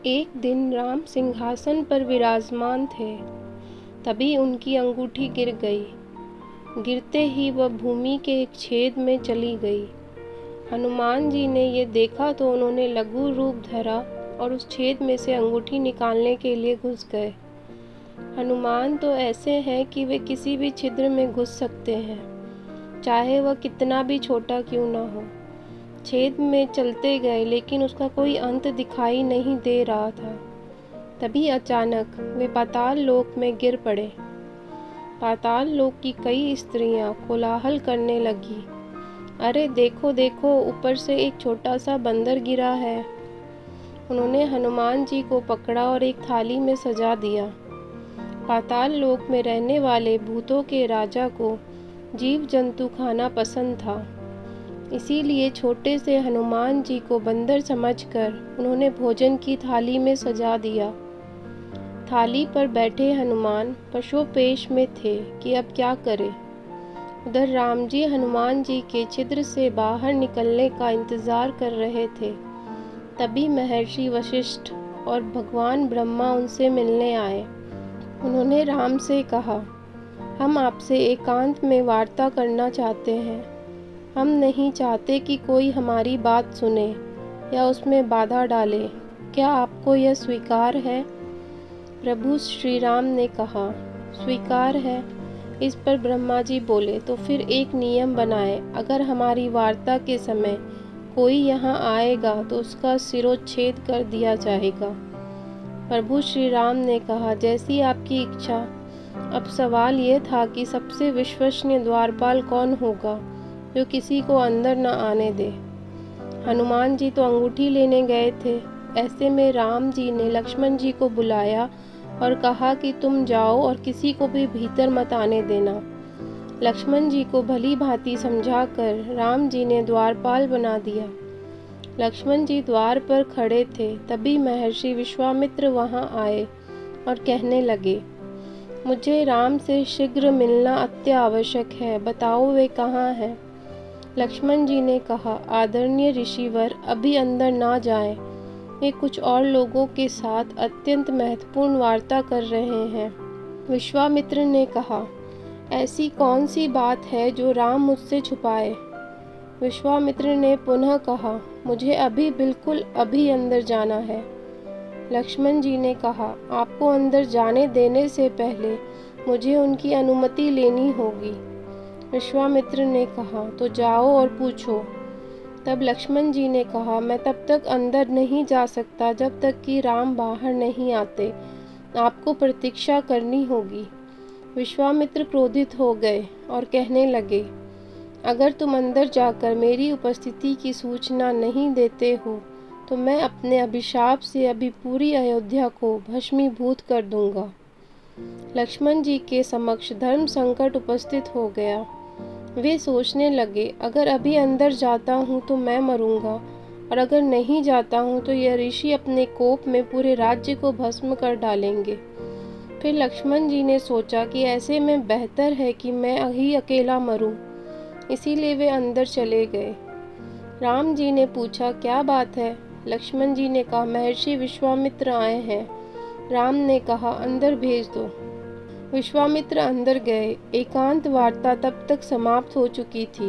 एक दिन राम सिंहासन पर विराजमान थे। तभी उनकी अंगूठी गिर गई। गिरते ही वह भूमि के एक छेद में चली गई। हनुमान जी ने ये देखा तो उन्होंने लघु रूप धरा और उस छेद में से अंगूठी निकालने के लिए घुस गए। हनुमान तो ऐसे हैं कि वे किसी भी छिद्र में घुस सकते हैं, चाहे वह कितना भी छोटा क्यों ना हो। छेद में चलते गए लेकिन उसका कोई अंत दिखाई नहीं दे रहा था। तभी अचानक वे पाताल लोक में गिर पड़े। पाताल लोक की कई स्त्रियां कोलाहल करने लगी, अरे देखो देखो, ऊपर से एक छोटा सा बंदर गिरा है। उन्होंने हनुमान जी को पकड़ा और एक थाली में सजा दिया। पाताल लोक में रहने वाले भूतों के राजा को जीव जंतु खाना पसंद था, इसीलिए छोटे से हनुमान जी को बंदर समझकर उन्होंने भोजन की थाली में सजा दिया। थाली पर बैठे हनुमान पशोपेश में थे कि अब क्या करें। उधर राम जी हनुमान जी के छिद्र से बाहर निकलने का इंतजार कर रहे थे। तभी महर्षि वशिष्ठ और भगवान ब्रह्मा उनसे मिलने आए। उन्होंने राम से कहा, हम आपसे एकांत में वार्ता करना चाहते हैं। हम नहीं चाहते कि कोई हमारी बात सुने या उसमें बाधा डाले। क्या आपको यह स्वीकार है? प्रभु श्री राम ने कहा, स्वीकार है। इस पर ब्रह्मा जी बोले, तो फिर एक नियम बनाए, अगर हमारी वार्ता के समय कोई यहाँ आएगा तो उसका सिरोच्छेद कर दिया जाएगा। प्रभु श्री राम ने कहा, जैसी आपकी इच्छा। अब सवाल ये था कि सबसे विश्वसनीय द्वारपाल कौन होगा जो किसी को अंदर न आने दे। हनुमान जी तो अंगूठी लेने गए थे। ऐसे में राम जी ने लक्ष्मण जी को बुलाया और कहा कि तुम जाओ और किसी को भी भीतर मत आने देना। लक्ष्मण जी को भली भांति समझाकर राम जी ने द्वारपाल बना दिया। लक्ष्मण जी द्वार पर खड़े थे। तभी महर्षि विश्वामित्र वहां आए और कहने लगे, मुझे राम से शीघ्र मिलना अत्य आवश्यक है, बताओ वे कहाँ हैं। लक्ष्मण जी ने कहा, आदरणीय ऋषिवर, अभी अंदर ना जाएं। वे कुछ और लोगों के साथ अत्यंत महत्वपूर्ण वार्ता कर रहे हैं। विश्वामित्र ने कहा, ऐसी कौन सी बात है जो राम मुझसे छुपाए। विश्वामित्र ने पुनः कहा, मुझे अभी बिल्कुल अभी अंदर जाना है। लक्ष्मण जी ने कहा, आपको अंदर जाने देने से पहले मुझे उनकी अनुमति लेनी होगी। विश्वामित्र ने कहा, तो जाओ और पूछो। तब लक्ष्मण जी ने कहा, मैं तब तक अंदर नहीं जा सकता जब तक कि राम बाहर नहीं आते। आपको प्रतीक्षा करनी होगी। विश्वामित्र क्रोधित हो गए और कहने लगे, अगर तुम अंदर जाकर मेरी उपस्थिति की सूचना नहीं देते हो तो मैं अपने अभिशाप से अभी पूरी अयोध्या को भस्मीभूत कर दूंगा। लक्ष्मण जी के समक्ष धर्म संकट उपस्थित हो गया। वे सोचने लगे, अगर अभी अंदर जाता हूँ तो मैं मरूंगा, और अगर नहीं जाता हूँ तो यह ऋषि अपने कोप में पूरे राज्य को भस्म कर डालेंगे। फिर लक्ष्मण जी ने सोचा कि ऐसे में बेहतर है कि मैं ही अकेला मरूं। इसीलिए वे अंदर चले गए। राम जी ने पूछा, क्या बात है? लक्ष्मण जी ने कहा, महर्षि विश्वामित्र आए हैं। राम ने कहा, अंदर भेज दो। विश्वामित्र अंदर गए। एकांत वार्ता तब तक समाप्त हो चुकी थी।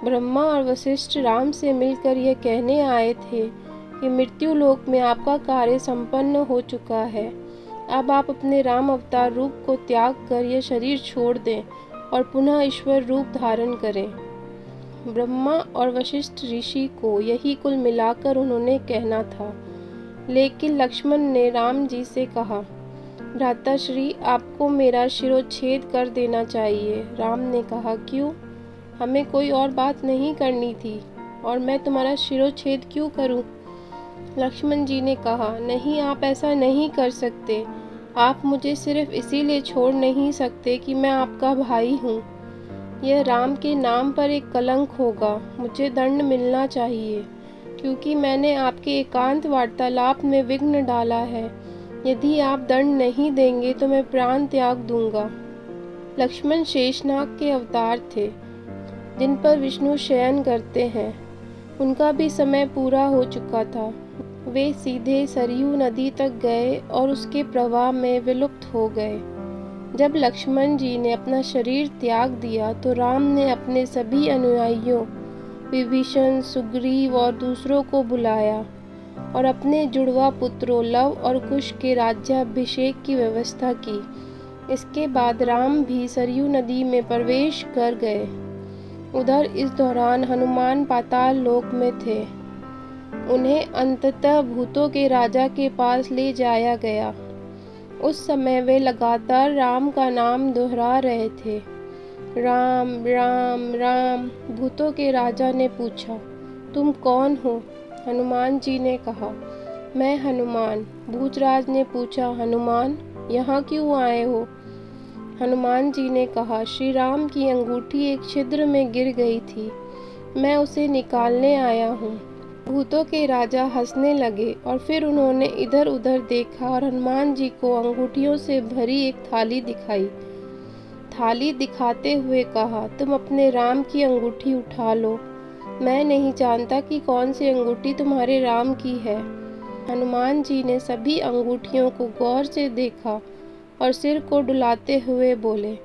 ब्रह्मा और वशिष्ठ राम से मिलकर यह कहने आए थे कि मृत्यु लोक में आपका कार्य संपन्न हो चुका है। अब आप अपने राम अवतार रूप को त्याग कर यह शरीर छोड़ दें और पुनः ईश्वर रूप धारण करें। ब्रह्मा और वशिष्ठ ऋषि को यही कुल मिलाकर उन्होंने कहना था। लेकिन लक्ष्मण ने राम जी से कहा, भ्राताश्री, आपको मेरा शिरोच्छेद कर देना चाहिए। राम ने कहा, क्यों? हमें कोई और बात नहीं करनी थी, और मैं तुम्हारा शिरोच्छेद क्यों करूं? लक्ष्मण जी ने कहा, नहीं, आप ऐसा नहीं कर सकते। आप मुझे सिर्फ इसीलिए छोड़ नहीं सकते कि मैं आपका भाई हूँ। यह राम के नाम पर एक कलंक होगा। मुझे दंड मिलना चाहिए, क्योंकि मैंने आपके एकांत वार्तालाप में विघ्न डाला है। यदि आप दंड नहीं देंगे तो मैं प्राण त्याग दूंगा। लक्ष्मण शेषनाग के अवतार थे, जिन पर विष्णु शयन करते हैं। उनका भी समय पूरा हो चुका था। वे सीधे सरयू नदी तक गए और उसके प्रवाह में विलुप्त हो गए। जब लक्ष्मण जी ने अपना शरीर त्याग दिया तो राम ने अपने सभी अनुयायियों विभीषण, सुग्रीव और दूसरों को बुलाया और अपने जुड़वा पुत्रों लव और कुश के राज्याभिषेक की व्यवस्था की। इसके बाद राम भी सरयू नदी में प्रवेश कर गए। उधर इस दौरान हनुमान पाताल लोक में थे। उन्हें अंततः भूतों के राजा के पास ले जाया गया। उस समय वे लगातार राम का नाम दोहरा रहे थे, राम राम राम। भूतों के राजा ने पूछा, तुम कौन हो? हनुमान जी ने कहा, मैं हनुमान। भूतराज ने पूछा, हनुमान यहाँ क्यों आए हो? हनुमान जी ने कहा, श्री राम की अंगूठी एक छिद्र में गिर गई थी, मैं उसे निकालने आया हूँ। भूतों के राजा हंसने लगे और फिर उन्होंने इधर उधर देखा और हनुमान जी को अंगूठियों से भरी एक थाली दिखाई। थाली दिखाते हुए कहा, तुम अपने राम की अंगूठी उठा लो। मैं नहीं जानता कि कौन सी अंगूठी तुम्हारे राम की है। हनुमान जी ने सभी अंगूठियों को गौर से देखा और सिर को डुलाते हुए बोले,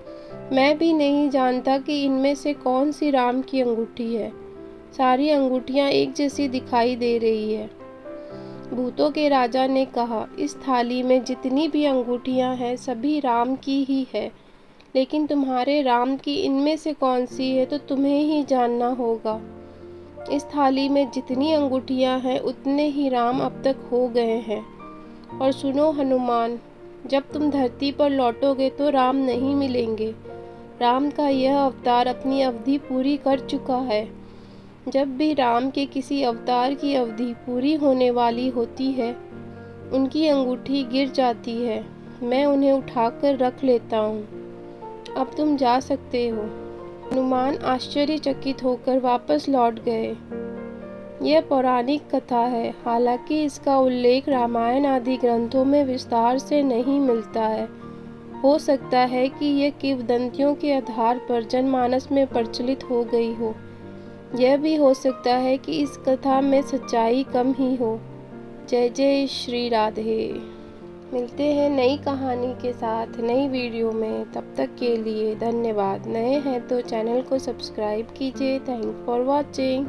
मैं भी नहीं जानता कि इनमें से कौन सी राम की अंगूठी है। सारी अंगूठियां एक जैसी दिखाई दे रही है। भूतों के राजा ने कहा, इस थाली में जितनी भी अंगूठियां हैं सभी राम की ही है, लेकिन तुम्हारे राम की इनमें से कौन सी है तो तुम्हें ही जानना होगा। इस थाली में जितनी अंगूठियां हैं उतने ही राम अब तक हो गए हैं। और सुनो हनुमान, जब तुम धरती पर लौटोगे तो राम नहीं मिलेंगे। राम का यह अवतार अपनी अवधि पूरी कर चुका है। जब भी राम के किसी अवतार की अवधि पूरी होने वाली होती है, उनकी अंगूठी गिर जाती है। मैं उन्हें उठाकर रख लेता हूँ। अब तुम जा सकते हो। हनुमान आश्चर्यचकित होकर वापस लौट गए। यह पौराणिक कथा है, हालांकि इसका उल्लेख रामायण आदि ग्रंथों में विस्तार से नहीं मिलता है। हो सकता है कि यह किंवदंतियों के आधार पर जनमानस में प्रचलित हो गई हो। यह भी हो सकता है कि इस कथा में सच्चाई कम ही हो। जय जय श्री राधे। मिलते हैं नई कहानी के साथ नई वीडियो में। तब तक के लिए धन्यवाद। नए हैं तो चैनल को सब्सक्राइब कीजिए। Thank for watching.